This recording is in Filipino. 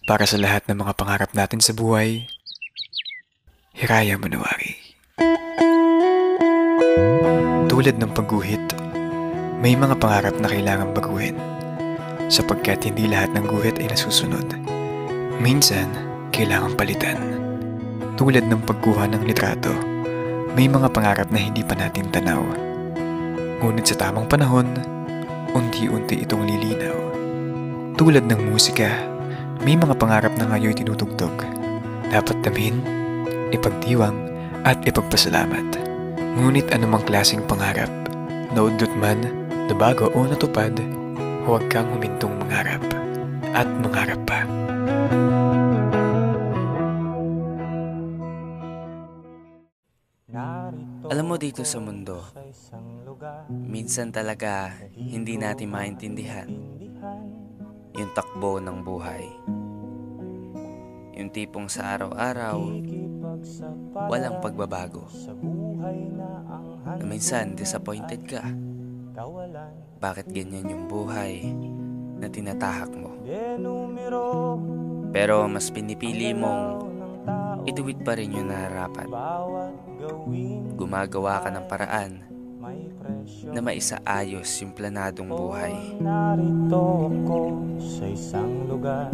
Para sa lahat ng mga pangarap natin sa buhay, Hiraya Manowari. Tulad ng pagguhit, may mga pangarap na kailangang baguhin sapagkat hindi lahat ng guhit ay nasusunod. Minsan, kailangang palitan. Tulad ng pagkuha ng litrato, may mga pangarap na hindi pa natin tanaw. Ngunit sa tamang panahon, unti-unti itong lilinaw. Tulad ng musika, may mga pangarap na ngayon tinutugtog. Dapat damhin, ipagdiwang, at ipagpasalamat. Ngunit anumang klaseng pangarap, naudlot man, nabago o natupad, huwag kang humintong mangarap. At mangarap pa. Alam mo, dito sa mundo, minsan talaga hindi natin maintindihan yung takbo ng buhay. Yung tipong sa araw-araw, walang pagbabago. Na minsan disappointed ka. Bakit ganyan yung buhay na tinatahak mo? Pero mas pinipili mong ituwid pa rin yung nararapat. Gumagawa ka ng paraan na maisaayos yung planadong buhay. Narito ako sa isang lugar